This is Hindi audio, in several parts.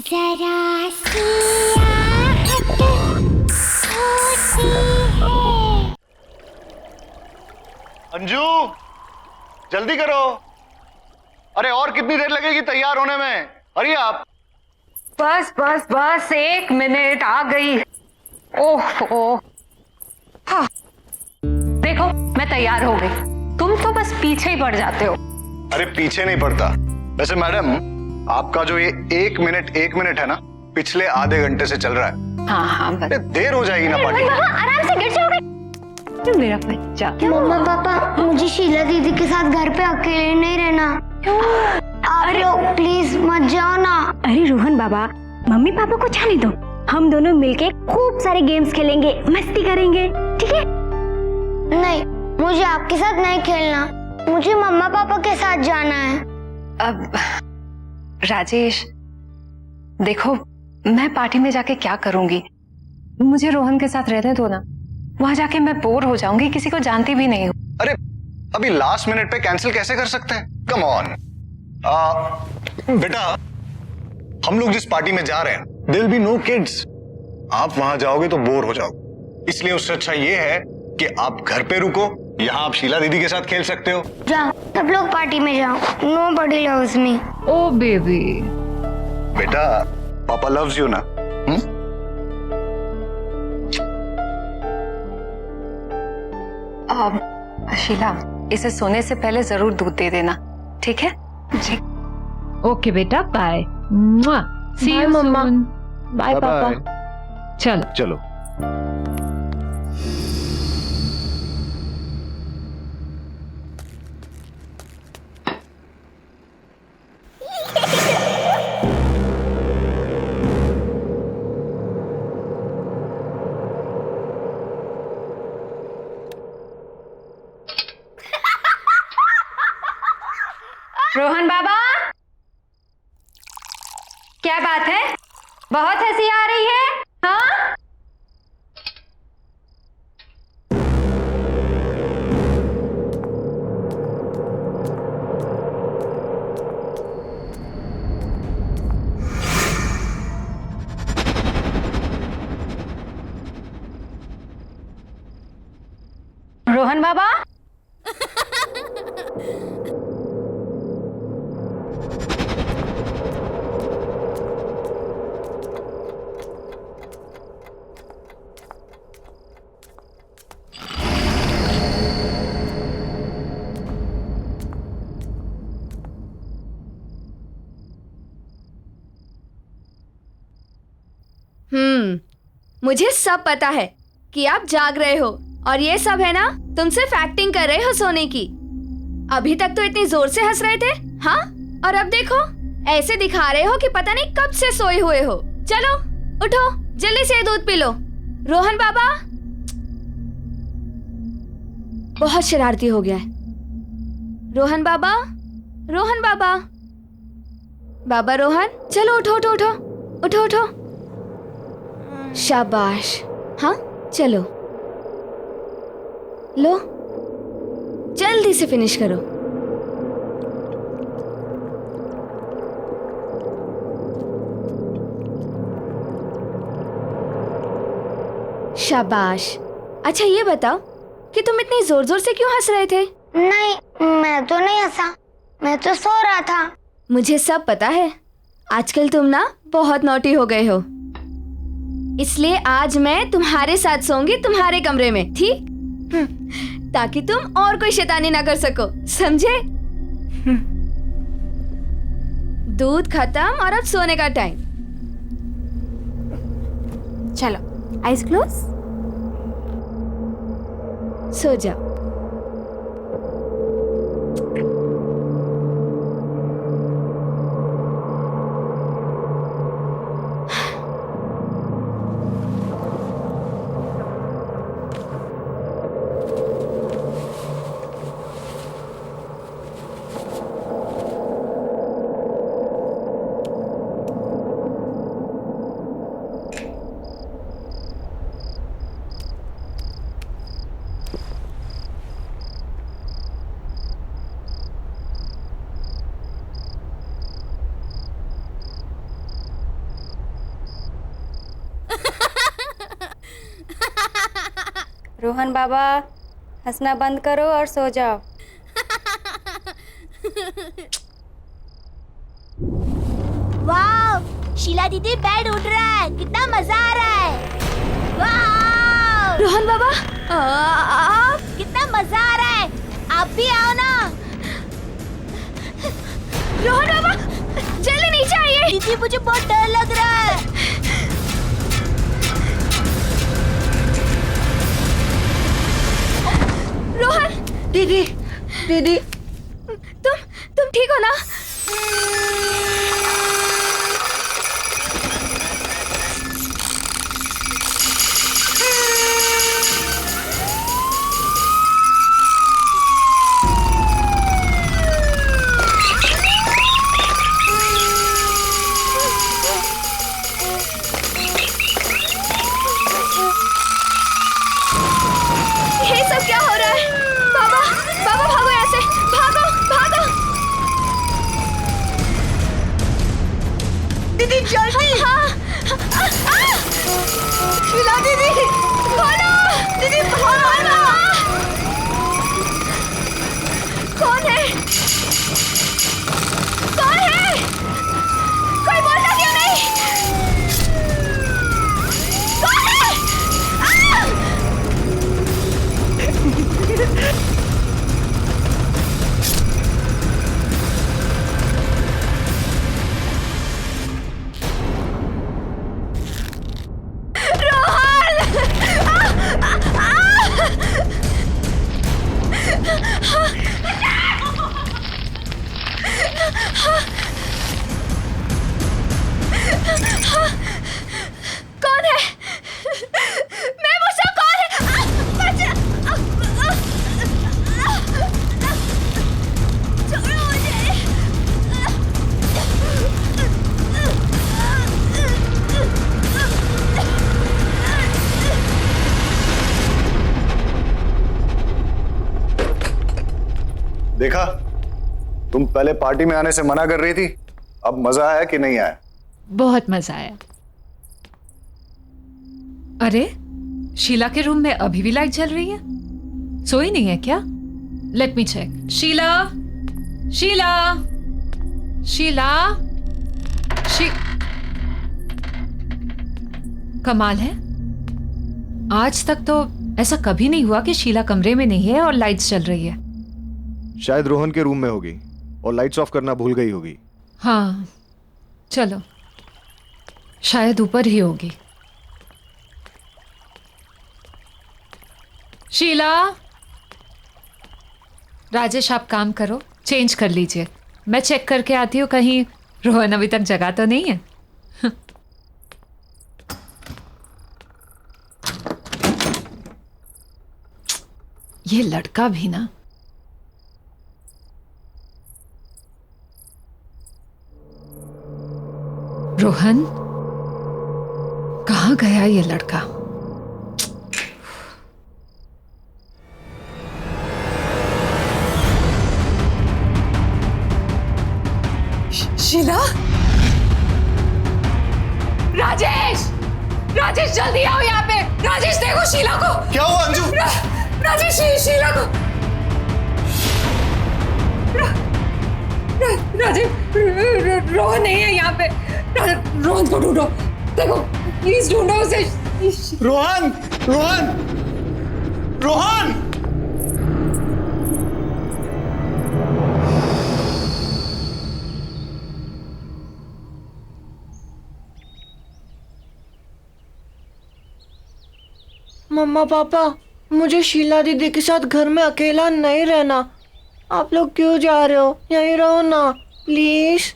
जरा सी आहट होती है। अंजू, जल्दी करो। अरे और कितनी देर लगेगी तैयार होने में? अरे आप बस बस बस 1 मिनट, आ गई। ओह हाँ, देखो मैं तैयार हो गई। तुम तो बस पीछे ही पड़ जाते हो। अरे पीछे नहीं पड़ता। वैसे मैडम, आपका जो ये 1 मिनट है ना, पिछले आधे घंटे से चल रहा है। हाँ हाँ बस। देर हो जाएगी ना पार्टी। आराम से गिर जाओगे। मेरा बच्चा। मम्मा पापा, मुझे शीला दीदी के साथ घर पे अकेले नहीं रहना। आप लोग प्लीज मत जाओ ना। अरे रोहन बाबा, मम्मी पापा को जाने दो। हम दोनों मिलके खूब सारे गेम्स खेलेंगे, मस्ती करेंगे, ठीक है? नहीं, मुझे आपके साथ नहीं खेलना। मुझे मम्मा पापा के साथ जाना है। अब राजेश, देखो मैं पार्टी में जाके क्या करूंगी? मुझे रोहन के साथ रहने दो ना। वहां जाके मैं बोर हो जाऊंगी, किसी को जानती भी नहीं हूँ। अरे अभी लास्ट मिनट पे कैंसिल कैसे कर सकते हैं? Come on. बेटा, हम लोग जिस पार्टी में जा रहे हैं, there will be no kids. आप वहां जाओगे तो बोर हो जाओगे। इसलिए उससे अच्छा ये है कि आप घर पे रुको। यहाँ आप शीला दीदी के साथ खेल सकते हो। जाओ, सब लोग पार्टी में जाओ। Nobody loves me। ओ बेबी। बेटा, पापा लव्स यू ना। शीला, इसे सोने से पहले जरूर दूध दे देना, ठीक है? जी। ओके बेटा, bye. See you mamma. Soon. Bye papa. चलो चलो। रोहन बाबा, क्या बात है? बहुत हंसी आ रही है, हाँ? रोहन बाबा, मुझे सब पता है कि आप जाग रहे हो और ये सब है ना, तुम सिर्फ एक्टिंग कर रहे हो सोने की। अभी तक तो इतनी जोर से हंस रहे थे, हाँ? और अब देखो, ऐसे दिखा रहे हो कि पता नहीं कब से सोए हुए हो। चलो उठो, जल्दी से दूध पी लो। रोहन बाबा, बहुत शरारती हो गया है। रोहन बाबा, रोहन बाबा, बाबा रोहन, चलो उठो उठो उठो उठो उठो। शाबाश, हाँ चलो, लो जल्दी से फिनिश करो। शाबाश। अच्छा ये बताओ कि तुम इतनी जोर जोर से क्यों हंस रहे थे? नहीं, मैं तो नहीं हंसा, मैं तो सो रहा था। मुझे सब पता है, आजकल तुम ना बहुत नॉटी हो गए हो। इसलिए आज मैं तुम्हारे साथ सोऊंगी, तुम्हारे कमरे में, ठीक? ताकि तुम और कोई शैतानी ना कर सको, समझे? दूध खत्म और अब सोने का टाइम। चलो, आइज क्लोज, सो जाओ। रोहन बाबा, हंसना बंद करो और सो जाओ। वाह, शीला दीदी बेड उठ रहा है, कितना मजा आ रहा है। वाह, रोहन बाबा, आप कितना मजा आ रहा है, आप भी आओ ना। रोहन बाबा, जल्दी नीचे आइए। दीदी मुझे बहुत डर लग रहा है। रोहन, दीदी, दीदी, तुम ठीक हो ना? ये सब क्या हो रहा है? बाबा, बाबा भागो यहाँ से, भागो, भागो। दीदी जल्दी। हाँ, शीला दीदी, खोलो, दीदी भागो। कौन है? कौन है? कोई बोलता क्यों नहीं? कौन है? कौन है? मैं मुझसे कौन है? बच्चा! छोड़ो मुझे! देखा, तुम पहले पार्टी में आने से मना कर रही थी, अब मजा आया कि नहीं आया? बहुत मजा आया। अरे, शीला के रूम में अभी भी लाइट जल रही है? सोई नहीं है क्या? Let me check. Sheela, Sheela, Sheela, कमाल है, आज तक तो ऐसा कभी नहीं हुआ कि शीला कमरे में नहीं है और लाइट्स जल रही है। शायद रोहन के रूम में होगी और लाइट्स ऑफ करना भूल गई होगी। हाँ, चलो, शायद ऊपर ही होगी। शीला, राजेश आप काम करो, चेंज कर लीजिए, मैं चेक करके आती हूँ कहीं रोहन अभी तक जगा तो नहीं है। ये लड़का भी ना। रोहन, कहाँ गया ये लड़का? शीला, राजेश, राजेश जल्दी आओ यहाँ पे। राजेश देखो शीला को। क्या हुआ अंजू? राजेश, शीला को। राजेश, रोहन नहीं है यहाँ पे। रोहन को ढूंढो, देखो प्लीज ढूंढो उसे। रोहन, रोहन, रोहन! मम्मा पापा, मुझे शीला दीदी के साथ घर में अकेला नहीं रहना। आप लोग क्यों जा रहे हो? यहीं रहो ना, प्लीज।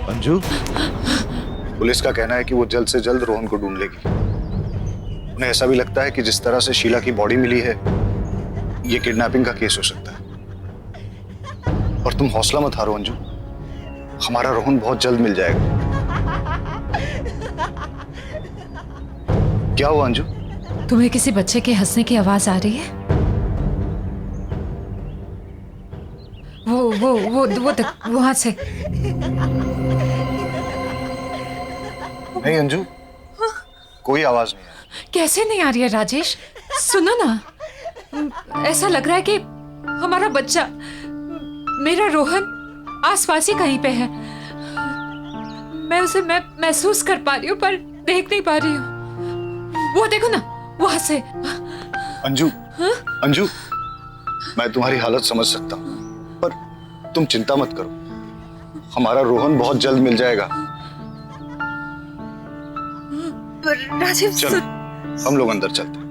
अंजू, पुलिस का कहना है कि वो जल्द से जल्द रोहन को ढूंढ लेगी। उन्हें ऐसा भी लगता है कि जिस तरह से शीला की बॉडी मिली है ये किडनैपिंग का केस हो सकता है। और तुम हौसला मत हारो अंजू, हमारा रोहन बहुत जल्द मिल जाएगा। क्या हुआ अंजू? तुम्हें किसी बच्चे के हंसने की आवाज आ रही है? वो वहां से। नहीं अंजू, कोई आवाज नहीं है। कैसे नहीं आ रही है राजेश? सुनो ना, ऐसा लग रहा है कि हमारा बच्चा, मेरा रोहन आसपास ही कहीं पे है। मैं उसे महसूस कर पा रही हूँ पर देख नहीं पा रही हूँ। वो देखो ना, वहां से। अंजू, अंजू, मैं तुम्हारी हालत समझ सकता हूँ, पर तुम चिंता मत करो, हमारा रोहन बहुत जल्द मिल जाएगा। राजीव, चलो, हम लोग अंदर चलते हैं।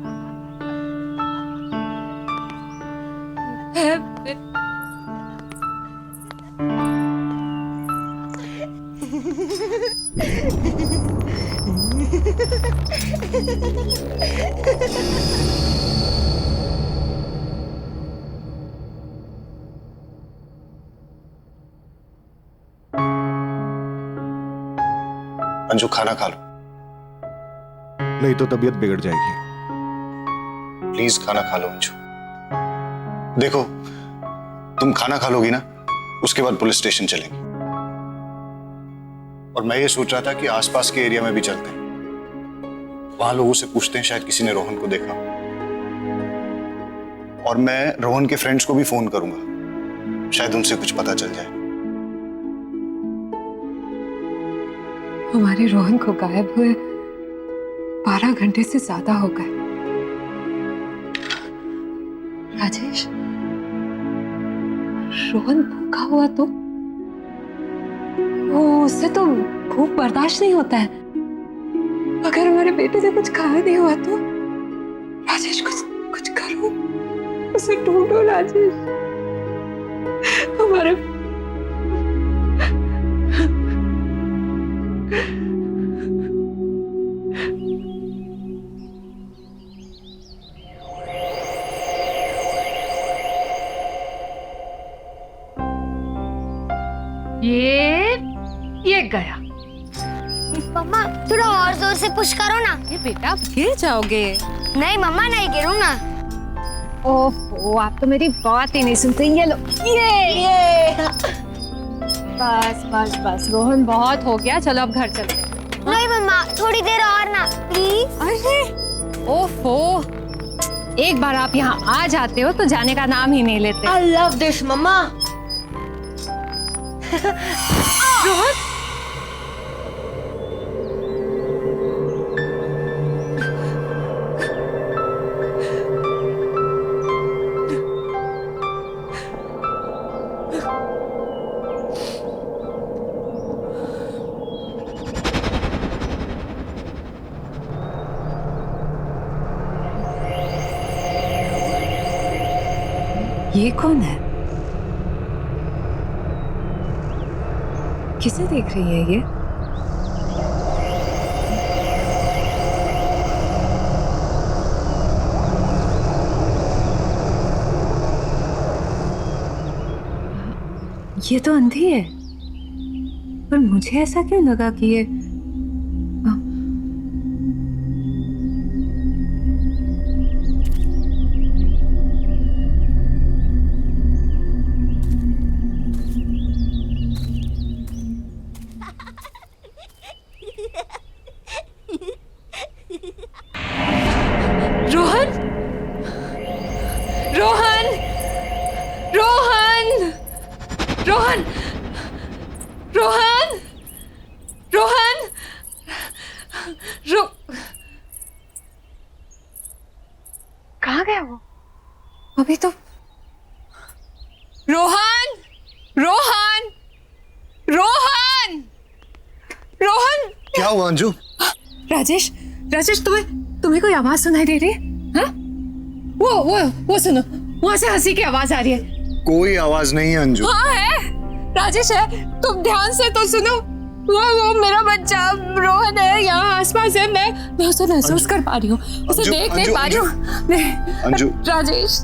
अंजू, खाना खा लो। नहीं तो तबीयत बिगड़ जाएगी। प्लीज खाना खा लो अंजू। देखो, तुम खाना खा लोगी ना, उसके बाद पुलिस स्टेशन चलेंगे। और मैं ये सोच रहा था कि आसपास के एरिया में भी चलते हैं, वहां लोगों से पूछते हैं, शायद किसी ने रोहन को देखा। और मैं रोहन के फ्रेंड्स को भी फोन करूंगा, शायद उनसे कुछ पता चल जाए। हमारे रोहन को गायब हुए 12 घंटे से ज्यादा हो गए। राजेश, रोहन भूखा हुआ तो उससे तो भूख बर्दाश्त नहीं होता है। अगर हमारे बेटे से कुछ खाया नहीं हुआ तो राजेश, कुछ करो, उसे ढूंढो राजेश। हमारे ये गया। मम्मा थोड़ा और जोर से पुश करो ना। ये बेटा, आप गिर जाओगे। नहीं मम्मा, नहीं गिरूंगा। ओह, आप तो मेरी बात ही नहीं सुनते। ये लो, ये बस बस बस, रोहन बहुत हो गया, चलो अब घर चलते हैं। नहीं मम्मा, थोड़ी देर और ना प्लीज। अरे ओफो, एक बार आप यहाँ आ जाते हो तो जाने का नाम ही नहीं लेते। I love this, मम्मा। रोहन, ये कौन है? किसे देख रही है ये? ये तो अंधी है, पर मुझे ऐसा क्यों लगा कि ये रोहन, रोहन, रोहन, रोहन, रोहन, रोहन, कहाँ गया वो? अभी तो रोहन, रोहन, रोहन, रोहन। क्या हुआ अंजू? राजेश, राजेश, तुम्हें कोई आवाज सुनाई दे रही है? हाँ? वो सुनो, वहां से हंसी की आवाज आ रही है। कोई आवाज नहीं है अंजू। हाँ है, राजेश है, तुम ध्यान से तो सुनो। वो मेरा बच्चा रोहन है, यहाँ आसपास है। मैं उसे महसूस कर पा रही हूँ, उसे देख नहीं पा रही हूँ। अंजू, राजेश,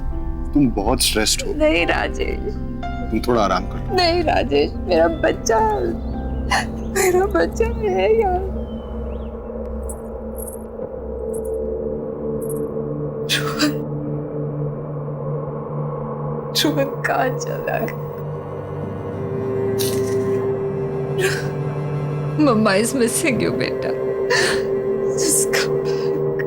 तुम बहुत स्ट्रेस्ड हो। नहीं राजेश, तुम थोड़ा आराम करो। नहीं राजेश, मेरा बच्चा है यार। रोहन कहाँ चला गया? मम्मा इज मिसिंग यू बेटा। Just come back.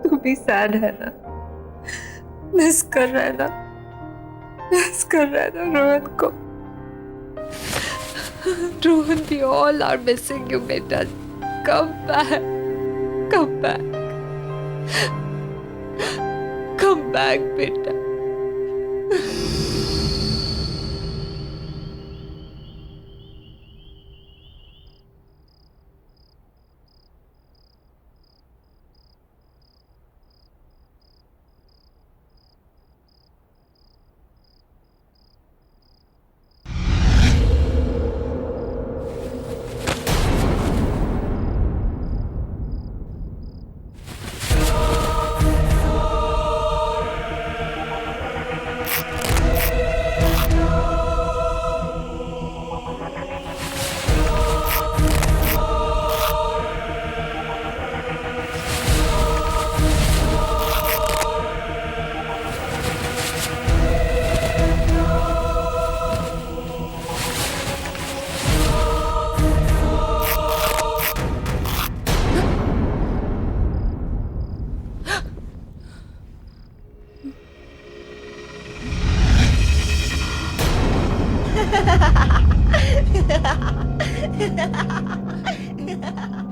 तू भी सैड है ना? मिस कर रहा है ना रोहन को? Rohan, we all are missing you बेटा। Come back, come back, come back बेटा।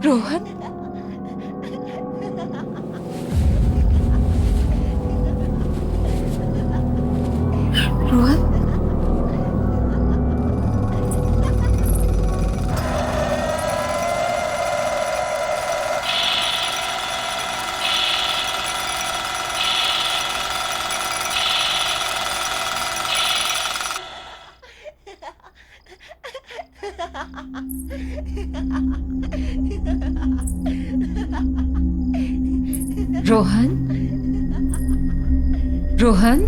रोहन, रोहन, रोहन,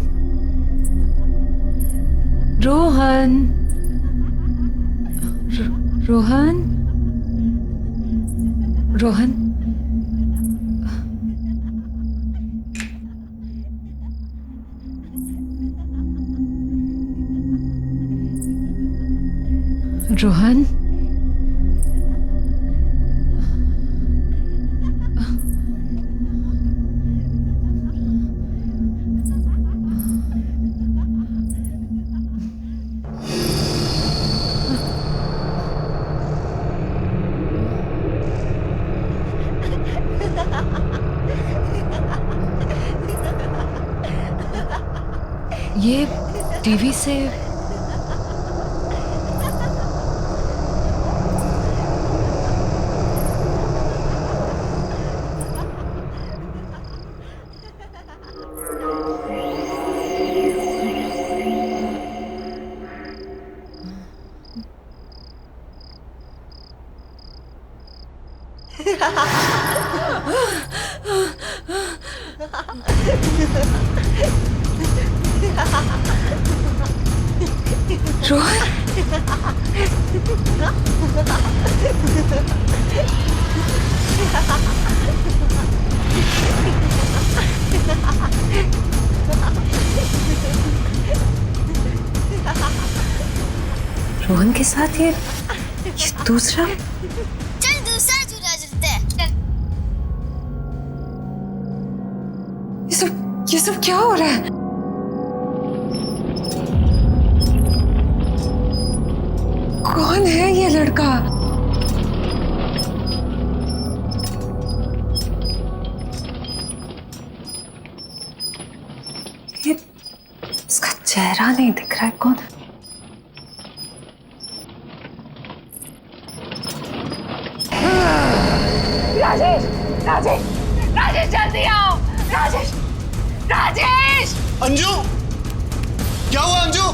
रोहन, रोहन, रोहन, रोहन, रोहन, ये टीवी से रोहन, रोहन के साथ ये दूसरा। चल दूसरा झूला झूलते हैं। ये सब क्या हो रहा है? कौन है ये लड़का? ये इसका चेहरा नहीं दिख रहा है। कौन है? राजेश, राजेश, राजेश जल्दी आओ। राजेश, राजेश, अंजू, क्या हुआ अंजू?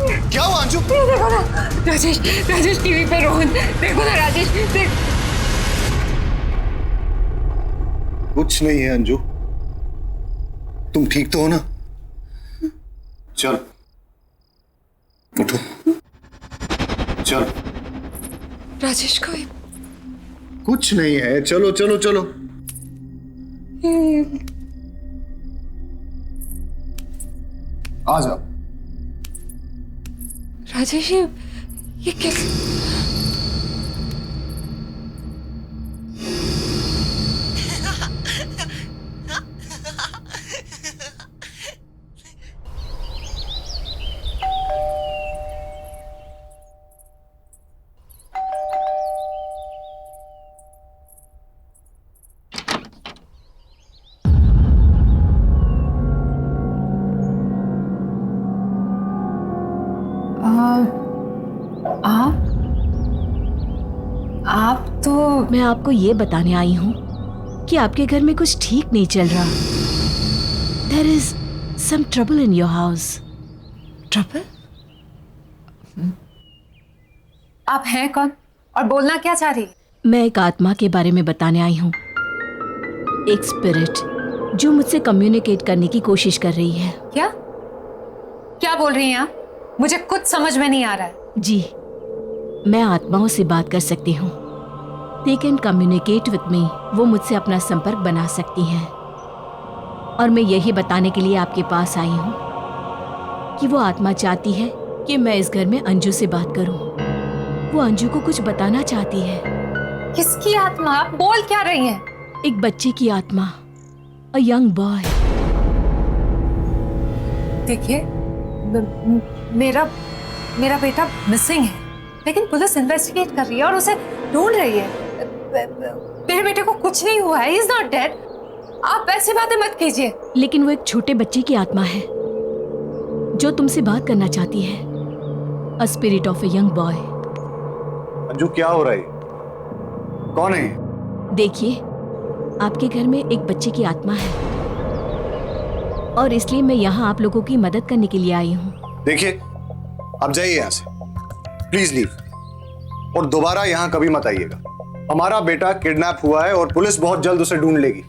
क्या हुआ अंजू? ये देखो ना राजेश, राजेश टीवी पे रोहन, देखो ना राजेश, देख। कुछ नहीं है अंजू, तुम ठीक तो हो ना? चल उठो, चल। राजेश को कुछ नहीं है, चलो चलो चलो। आ जाओ। राजेश ये कैसे? आप तो मैं आपको ये बताने आई हूँ कि आपके घर में कुछ ठीक नहीं चल रहा। There is some trouble in your house. Trouble? आप हैं कौन और बोलना क्या चाह रही? मैं एक आत्मा के बारे में बताने आई हूँ, एक स्पिरिट जो मुझसे कम्युनिकेट करने की कोशिश कर रही है। क्या क्या बोल रही हैं आप? मुझे कुछ समझ में नहीं आ रहा है। जी, मैं आत्माओं से बात कर सकती हूँ। They can communicate with me. वो मुझसे अपना संपर्क बना सकती हैं। और मैं यही बताने के लिए आपके पास आई हूँ कि वो आत्मा चाहती है कि मैं इस घर में अंजू से बात करूँ। वो अंजू को कुछ बताना चाहती है। किसकी आत्मा? आप बोल क्या रही हैं? एक बच्चे की आत्मा, a young boy. देखिए, मेरा बेटा मिसिंग है, लेकिन पुलिस इन्वेस्टिगेट कर रही है और उसे ढूंढ रही है। मेरे बेटे को कुछ नहीं हुआ है, he is not dead. आप ऐसी बातें मत कीजिए। लेकिन वो एक छोटे बच्चे की आत्मा है जो तुमसे बात करना चाहती है। A spirit of a young boy. Anju क्या हो रहा है? कौन है? देखिए, आपके घर में एक बच्चे की आत्मा है और इसलिए मैं यहाँ आप लोगों की मदद करने के लिए आई हूँ। देखिए, आप जाइए यहाँ से, प्लीज लीव, और दोबारा यहाँ कभी मत आइएगा। हमारा बेटा किडनैप हुआ है और पुलिस बहुत जल्द उसे ढूंढ लेगी।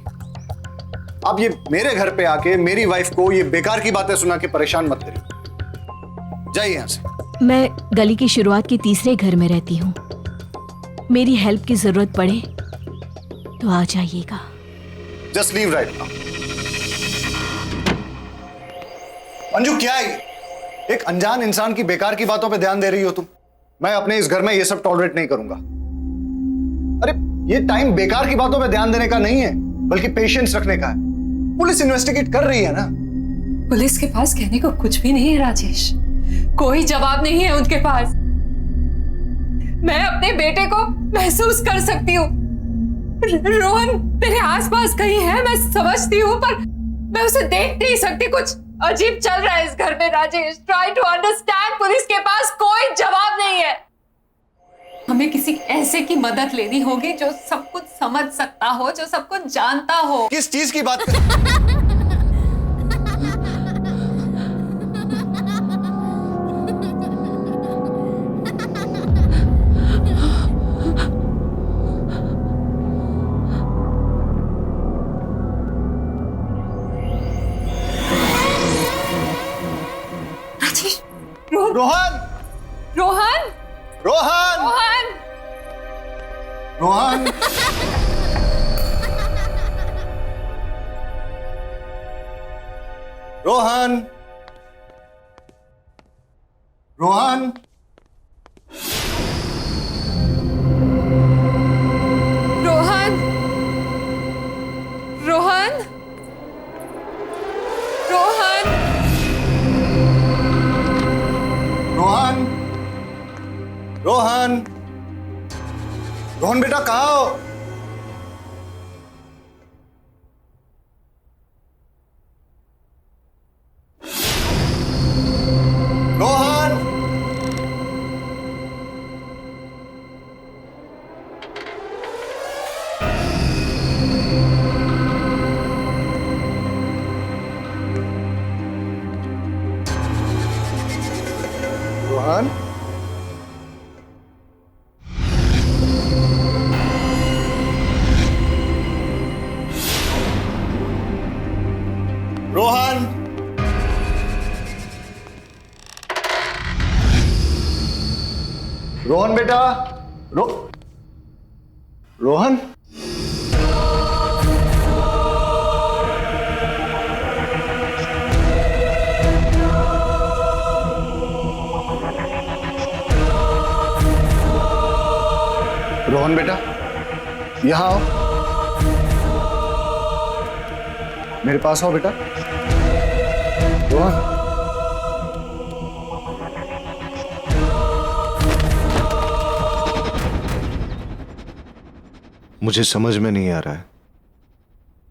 आप ये मेरे घर पे आके मेरी वाइफ को ये बेकार की बातें सुना के परेशान मत करिए। जाइए यहाँ से। मैं गली की शुरुआत के तीसरे घर में रहती हूँ। मेरी हेल्प की जरूरत पड़े तो आ जाइएगा। Just leave right now. Anju क्या है ये? एक अनजान इंसान की बेकार की बातों पे ध्यान दे रही हो तुम। मैं अपने इस घर में ये सब टॉलरेट नहीं करूंगा। अरे ये टाइम बेकार की बातों पे ध्यान देने का नहीं है, बल्कि पेशेंस रखने का है। पुलिस इन्वेस्टिगेट कर रही है ना। पुलिस के पास कहने को कुछ भी नहीं है राजेश, कोई जवाब नहीं है उनके पास। मैं अपने बेटे को महसूस कर सकती हूँ। रोहन मेरे आसपास कहीं है, मैं समझती हूँ, पर मैं उसे देख नहीं सकती। कुछ अजीब चल रहा है इस घर में Rajesh. Try to understand. Police के पास कोई जवाब नहीं है। हमें किसी ऐसे की मदद लेनी होगी जो सब कुछ समझ सकता हो, जो सब कुछ जानता हो। किस चीज की बात राजेश, रोहन रोहन, रोहन रोहन, रोहन रोहन रोहन रोहन, रोहन, रोहन, रोहन रोहन रोहन बेटा कहाँ हो? रोहन रोहन। रोहन बेटा, यहां आओ, मेरे पास आओ बेटा। रोहन, मुझे समझ में नहीं आ रहा है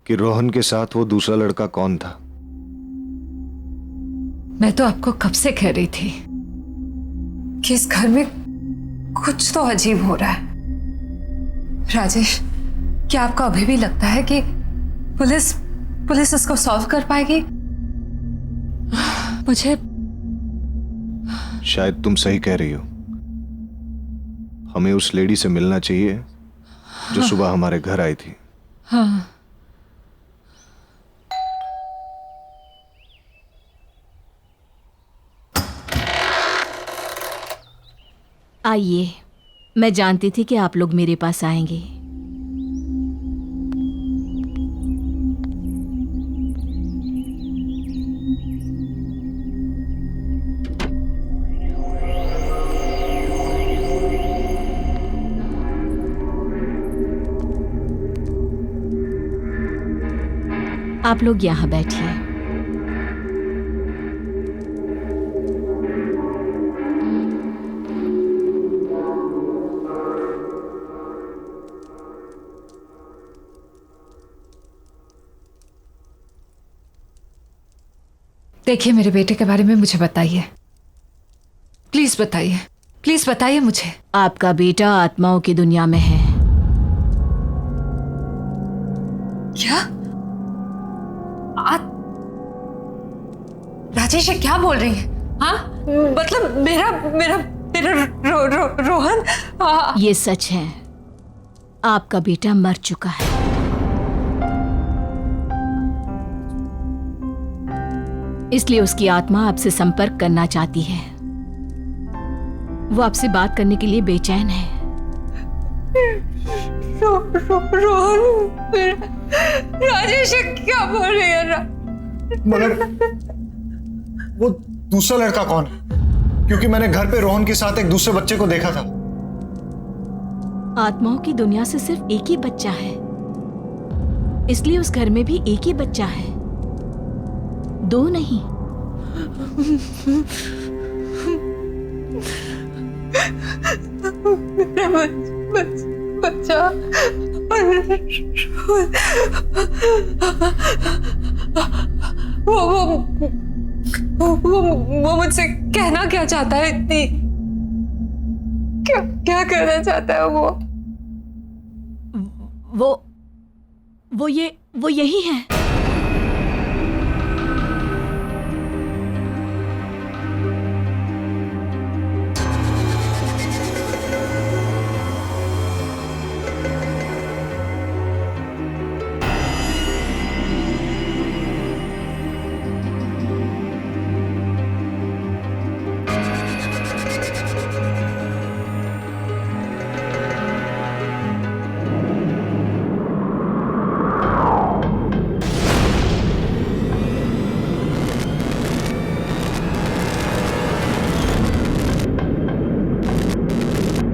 कि रोहन के साथ वो दूसरा लड़का कौन था। मैं तो आपको कब से कह रही थी कि इस घर में कुछ तो अजीब हो रहा है। राजेश, क्या आपको अभी भी लगता है कि पुलिस इसको सॉल्व कर पाएगी? मुझे शायद तुम सही कह रही हो। हमें उस लेडी से मिलना चाहिए जो सुबह हमारे घर आई थी। हाँ, आइए, मैं जानती थी कि आप लोग मेरे पास आएंगे। आप लोग यहाँ बैठिए। देखिए, मेरे बेटे के बारे में मुझे बताइए, प्लीज बताइए, प्लीज बताइए मुझे। आपका बेटा आत्माओं की दुनिया में है। क्या? राजेश, ये क्या बोल रही है? हाँ, मतलब मेरा मेरा मेरा रोहन। ये सच है, आपका बेटा मर चुका है। इसलिए उसकी आत्मा आपसे संपर्क करना चाहती है। वो आपसे बात करने के लिए बेचैन है। रोहन, राजेश क्या बोल रही है? मगर वो दूसरा लड़का कौन है? क्योंकि मैंने घर पे रोहन के साथ एक दूसरे बच्चे को देखा था। आत्माओं की दुनिया से सिर्फ एक ही बच्चा है, इसलिए उस घर में भी एक ही बच्चा है, दो नहीं। बच्चा वो मुझसे कहना क्या चाहता है? इतनी क्या कहना चाहता है वो यही है।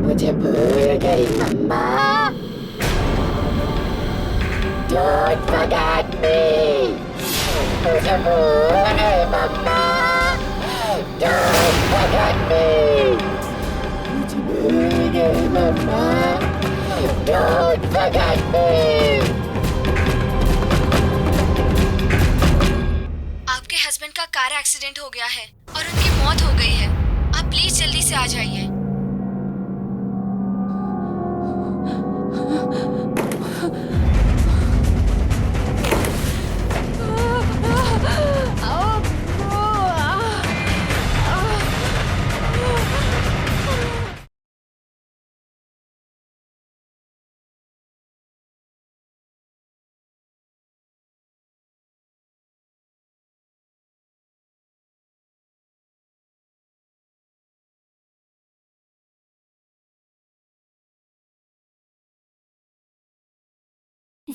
मुझे भूल गई मम्मा। Don't forget me. मुझे भूल गई मम्मा। Don't forget me. मुझे भूल गई मम्मा। Don't forget me. आपके हस्बैंड का कार एक्सीडेंट हो गया है और उनकी मौत हो गई है। आप प्लीज जल्दी से आ जाइए।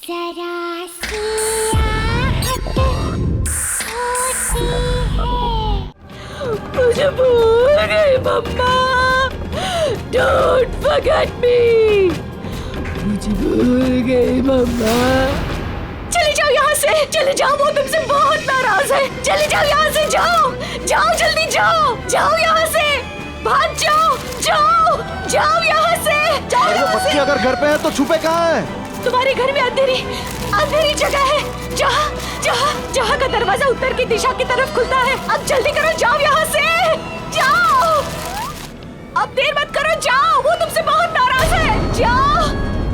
जरा सी आहट होती है। मुझे भूल गई मम्मा। Don't forget me. मुझे भूल गई मम्मा। चले जाओ यहाँ से, चले जाओ, वो तुमसे बहुत नाराज है। चले जाओ यहाँ से, जाओ जाओ, जल्दी जाओ, जाओ यहाँ से, भाग जाओ, जाओ जाओ यहाँ से, जाओ यहाँ से। बच्चे अगर घर पे है तो छुपे कहाँ है? तुम्हारे घर में अंधेरी अंधेरी जगह है, जहाँ जहाँ जहाँ का दरवाजा उत्तर की दिशा की तरफ खुलता है। अब जल्दी करो, जाओ यहाँ से, जाओ, अब देर मत करो, जाओ, वो तुमसे बहुत नाराज है। जाओ,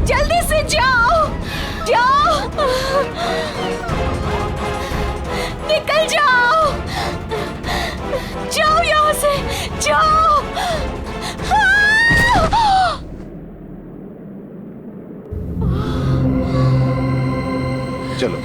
जल्दी से जाओ, जाओ, निकल जाओ, जाओ यहाँ से, जाओ। चलो।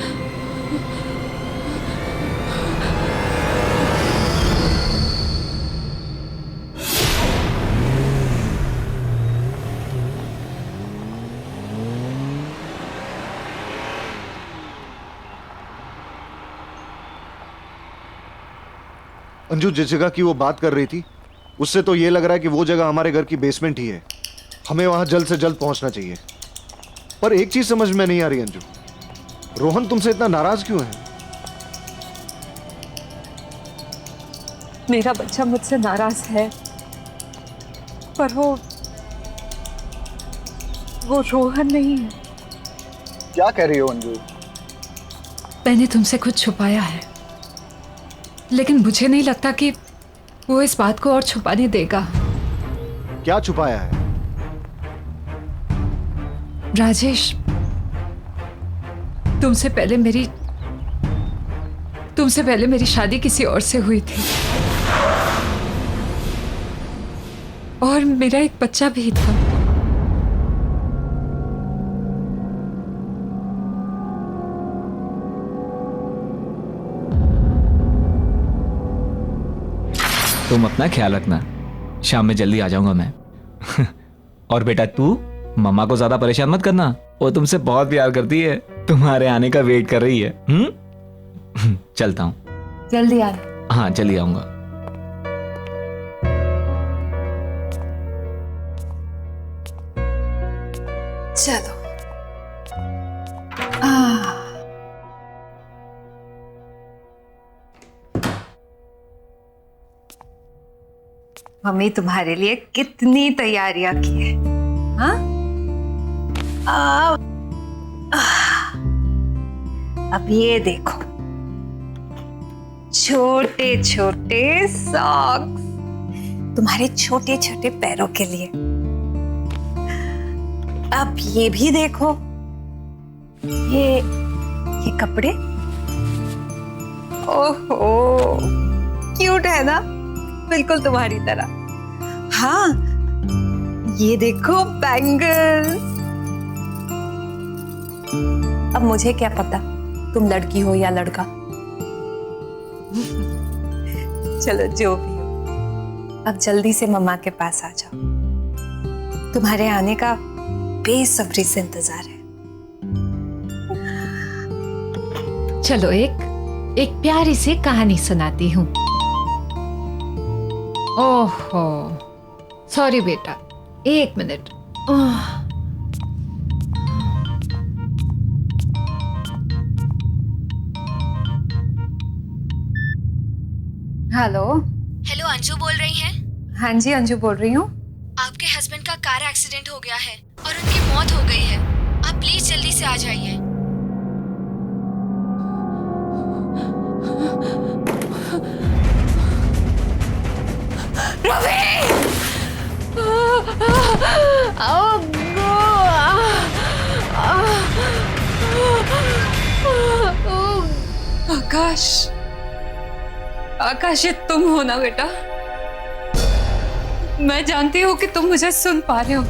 अंजू, जिस जगह की वो बात कर रही थी उससे तो ये लग रहा है कि वो जगह हमारे घर की बेसमेंट ही है। हमें वहां जल्द से जल्द पहुंचना चाहिए। पर एक चीज समझ में नहीं आ रही अंजू, रोहन तुमसे इतना नाराज क्यों है? मेरा बच्चा मुझसे नाराज है, पर वो रोहन नहीं है। क्या कह रही हो अंजू? मैंने तुमसे कुछ छुपाया है, लेकिन मुझे नहीं लगता कि वो इस बात को और छुपाने देगा। क्या छुपाया है? राजेश, तुमसे पहले मेरी शादी किसी और से हुई थी और मेरा एक बच्चा भी था। तुम अपना ख्याल रखना, शाम में जल्दी आ जाऊंगा मैं। और बेटा तू मम्मा को ज्यादा परेशान मत करना, वो तुमसे बहुत प्यार करती है, तुम्हारे आने का वेट कर रही है। चलता हूँ। जल्दी आना। हाँ, जल्दी आऊंगा। चलो। मम्मी तुम्हारे लिए कितनी तैयारियां की है। हाँ? अब ये देखो, छोटे छोटे सॉक्स तुम्हारे छोटे छोटे पैरों के लिए। अब ये भी देखो, ये कपड़े। ओहो, क्यूट है ना, बिल्कुल तुम्हारी तरह। हाँ, ये देखो बैंगल्स। अब मुझे क्या पता तुम लड़की हो या लड़का। चलो जो भी हो, अब जल्दी से मम्मा के पास आ जाओ, तुम्हारे आने का बेसब्री से इंतजार है। चलो एक प्यारी सी कहानी सुनाती हूँ। ओहो, सॉरी बेटा, एक मिनट। हेलो। हेलो, अंजू बोल रही हैं? हाँ जी, अंजू बोल रही हूँ। आपके हस्बैंड का कार एक्सीडेंट हो गया है और उनकी मौत हो गई है। आप प्लीज जल्दी से आ जाइए। आकाश, आकाश, ये तुम हो ना बेटा? मैं जानती हूँ कि तुम मुझे सुन पा रहे हो।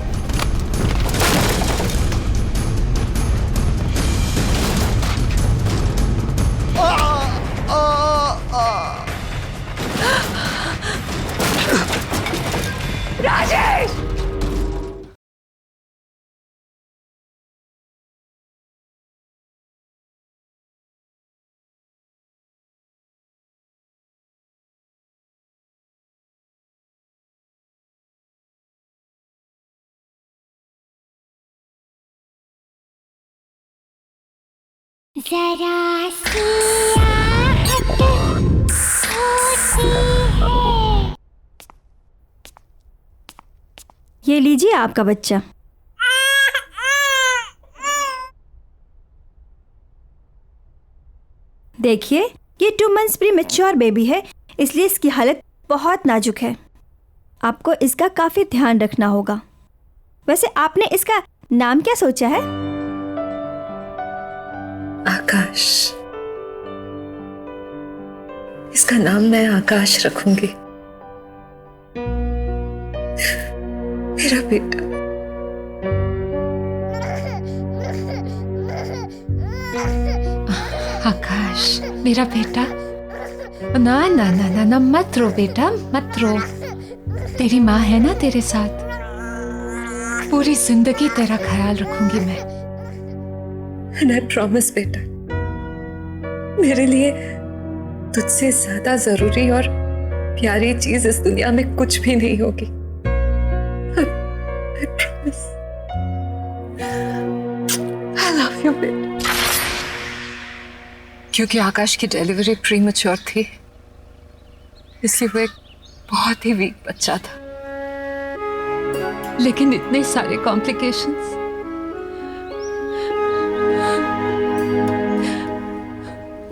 जरा सी आहट होती है। ये लीजिए आपका बच्चा। देखिए, ये 2 मंथ्स प्री मैच्योर बेबी है, इसलिए इसकी हालत बहुत नाजुक है। आपको इसका काफी ध्यान रखना होगा। वैसे आपने इसका नाम क्या सोचा है? आकाश। इसका नाम मैं आकाश रखूंगी। मेरा बेटा। आकाश मेरा बेटा, ना ना ना ना ना, मत रो बेटा, मत रो। तेरी माँ है ना तेरे साथ, पूरी जिंदगी तेरा ख्याल रखूंगी मैं। And I promise बेटा, मेरे लिए तुझसे ज्यादा जरूरी और प्यारी चीज इस दुनिया में कुछ भी नहीं होगी। I promise. I love you बेटा। क्योंकि आकाश की डिलीवरी प्रीमैच्योर थी, इसलिए वो एक बहुत ही वीक बच्चा था। लेकिन इतने सारे कॉम्प्लिकेशंस,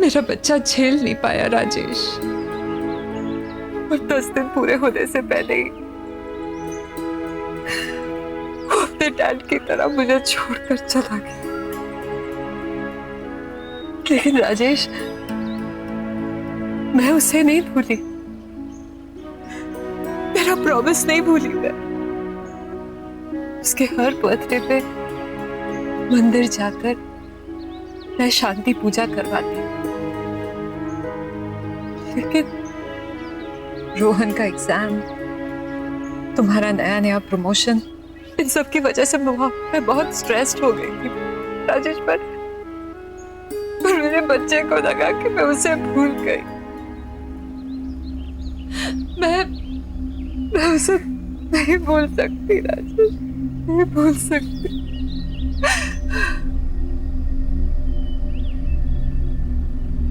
मेरा बच्चा झेल नहीं पाया राजेश। और 10 दिन पूरे होने से पहले ही वो अपने डैड की तरह मुझे छोड़कर चला गया। लेकिन राजेश, मैं उसे नहीं भूली, मेरा प्रॉमिस नहीं भूली मैं। उसके हर बर्थडे पे मंदिर जाकर मैं शांति पूजा करवाती। लेकिन रोहन का एग्जाम, तुम्हारा नया नया प्रमोशन, इन सब की वजह से मैं बहुत स्ट्रेस्ड हो गई थी राजेश। पर मेरे बच्चे को लगा कि मैं उसे भूल गई। मैं उसे नहीं भूल सकती राजेश, नहीं भूल सकती।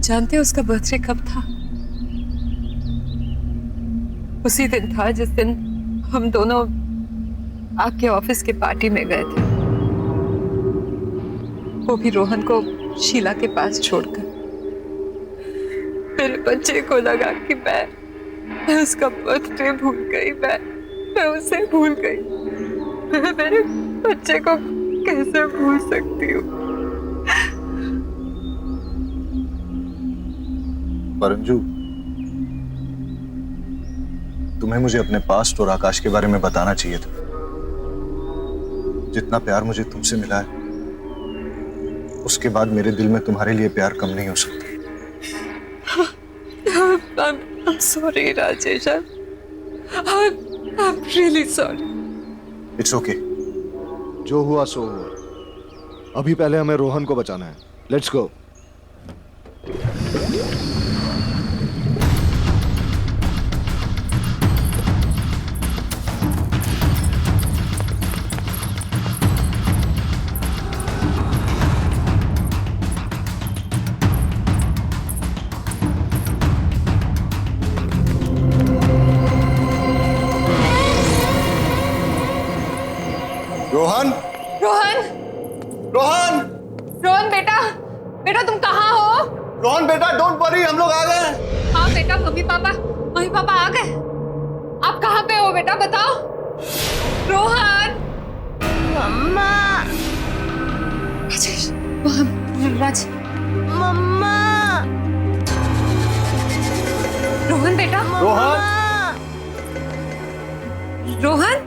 जानते हो उसका बर्थडे कब था? उसी दिन था जिस दिन हम दोनों आपके ऑफिस के पार्टी में गए थे, वो भी रोहन को शीला के पास छोड़कर। मेरे बच्चे को लगा कि मैं उसका बर्थडे भूल गई, मैं उसे भूल गई। मैं मेरे बच्चे को कैसे भूल सकती हूँ? पर अंजू, तुम्हें मुझे अपने पास्ट और आकाश के बारे में बताना चाहिए था। जितना प्यार मुझे तुमसे मिला है, उसके बाद मेरे दिल में तुम्हारे लिए प्यार कम नहीं हो सकता। I'm sorry Rajesh, I'm really sorry. It's okay. जो हुआ सो हुआ। अभी पहले हमें रोहन को बचाना है। Let's go. रोहन, रोहन, रोहन, रोहन बेटा, बेटा तुम कहाँ हो? रोहन बेटा, डोंट वरी, हम लोग आ गए। हाँ बेटा, मम्मी पापा आ गए। आप कहाँ पे हो बेटा, बताओ। रोहन, मम्मा, राजेश, राज, मम्मा, रोहन बेटा, रोहन, रोहन,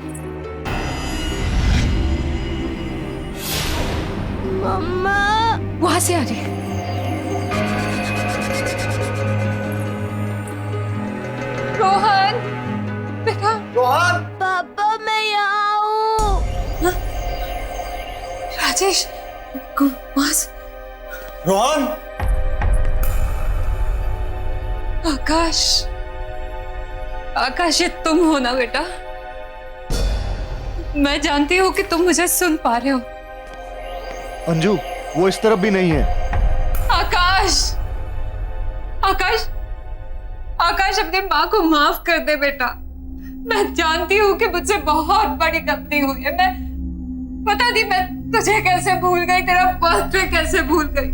मम्मा, वहां से आ रही है। रोहन बेटा, रोहन, पापा मैं यहाँ हूँ। राजेश, रोहन, आकाश, आकाश ये तुम हो ना बेटा? मैं जानती हूँ कि तुम मुझे सुन पा रहे हो। अंजू, वो इस तरफ भी नहीं है। आकाश, आकाश, आकाश अपने माँ को माफ कर दे बेटा। मैं जानती हूँ कि मुझसे बहुत बड़ी गलती हुई है। मैं पता नहीं मैं तुझे कैसे भूल गई, तेरा बर्थडे कैसे भूल गई,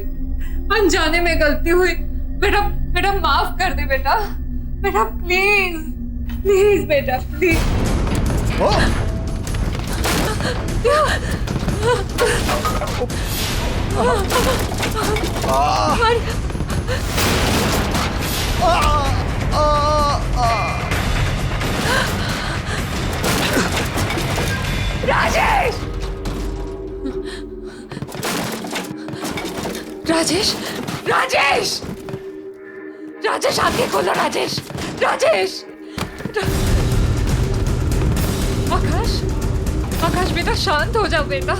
अनजाने में गलती हुई। बेटा बेटा माफ कर दे बेटा, बेटा प्लीज प्लीज बेटा प्लीज। राजेश, राजेश, राजेश, राजेश आंखें खोलो राजेश, राजेश। आकाश, आकाश बेटा शांत हो जाओ बेटा,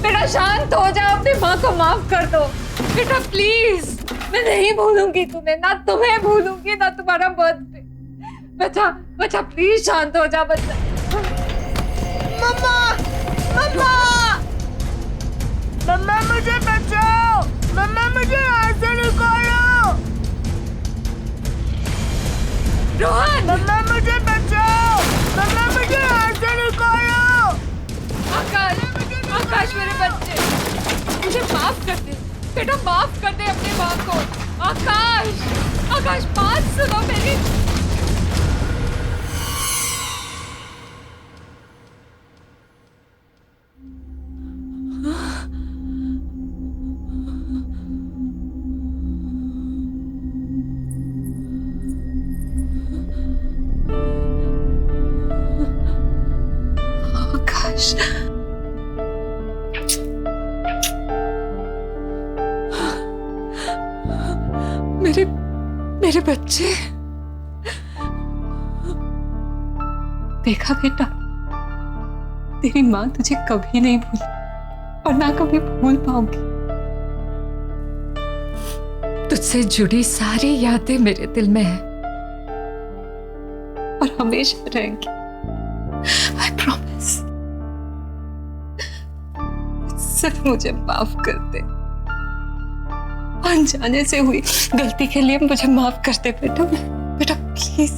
बेटा शांत हो जाओ, अपनी माँ को माफ कर दो बेटा प्लीज। मैं नहीं भूलूंगी तुम्हें, ना तुम्हें भूलूंगी ना तुम्हारा बर्थडे। बच्चा बच्चा प्लीज शांत हो जा बच्चा। मम्मा, मम्मा, मम्मा मुझे बचाओ, मम्मा मुझे यहाँ से निकालो। रोहन, मम्मा मुझे बचाओ, मम्मा मुझे यहाँ से निकालो। आकाश, आकाश मेरे बच्चे, मुझे माफ कर दे बेटा, माफ कर दे अपनी माँ को। आकाश, आकाश बात सुनो मेरी। आकाश, मेरे बच्चे। देखा बेटा, तेरी माँ तुझे कभी नहीं भूली और ना कभी भूल पाऊंगी। तुझसे जुड़ी सारी यादें मेरे दिल में है और हमेशा रहेंगी। I promise। सिर्फ मुझे माफ कर दे, अनजाने से हुई गलती के लिए मुझे माफ कर दे बेटा, बेटा प्लीज।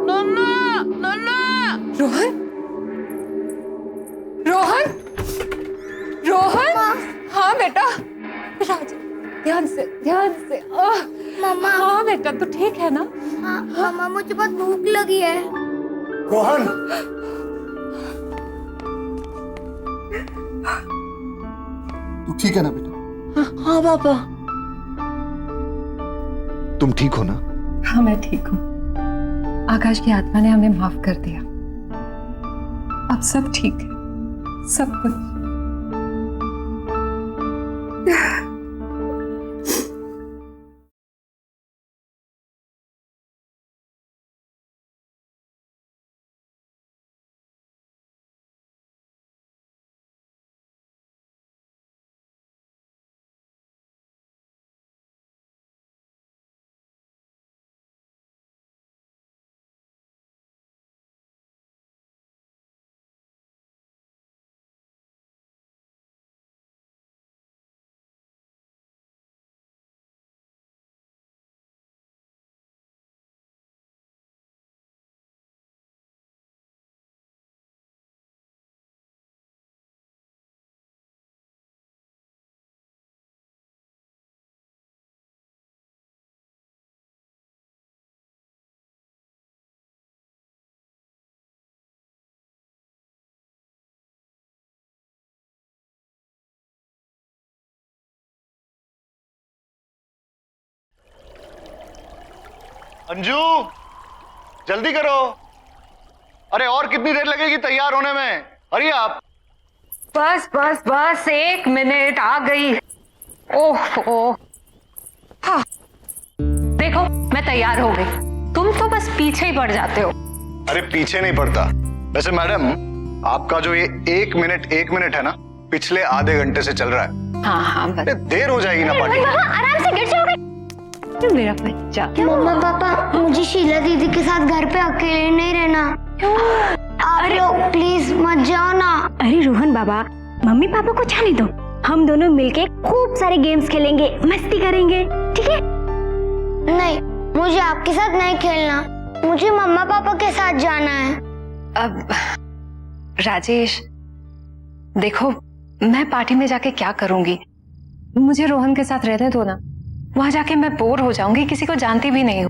नन्ना, नन्ना। रोहन, रोहन, रोहन। हाँ बेटा, राज ध्यान से, ध्यान से। मम्मा। हाँ बेटा तू ठीक है ना? हाँ मम्मा, मुझे बहुत भूख लगी है। रोहन, तू ठीक है ना बेटा? हाँ पापा। तुम ठीक हो ना? हाँ मैं ठीक हूँ। आकाश की आत्मा ने हमें माफ कर दिया, अब सब ठीक है, सब कुछ। अंजू, जल्दी करो। अरे और कितनी देर लगेगी तैयार होने में? अरे आप। बस बस बस 1 मिनट, आ गई। ओह हाँ देखो मैं तैयार हो गई, तुम तो बस पीछे ही पड़ जाते हो। अरे पीछे नहीं पड़ता। वैसे मैडम, आपका जो ये 1 मिनट है ना, पिछले आधे घंटे से चल रहा है। हाँ हाँ बस। देर हो जाएगी ना पार्टी। आराम से गिर जाओगे। मेरा बच्चा। मम्मा पापा मुझे शीला दीदी के साथ घर पे अकेले नहीं रहना। आप लोग प्लीज मत जाओ ना। अरे रोहन बाबा, मम्मी पापा को जाने दो, हम दोनों मिलके खूब सारे गेम्स खेलेंगे, मस्ती करेंगे, ठीक है? नहीं, मुझे आपके साथ नहीं खेलना, मुझे मम्मा पापा के साथ जाना है। अब राजेश देखो, मैं पार्टी में जाके क्या करूंगी? मुझे रोहन के साथ रहने दो ना, वहां जाके मैं बोर हो जाऊंगी, किसी को जानती भी नहीं हूँ।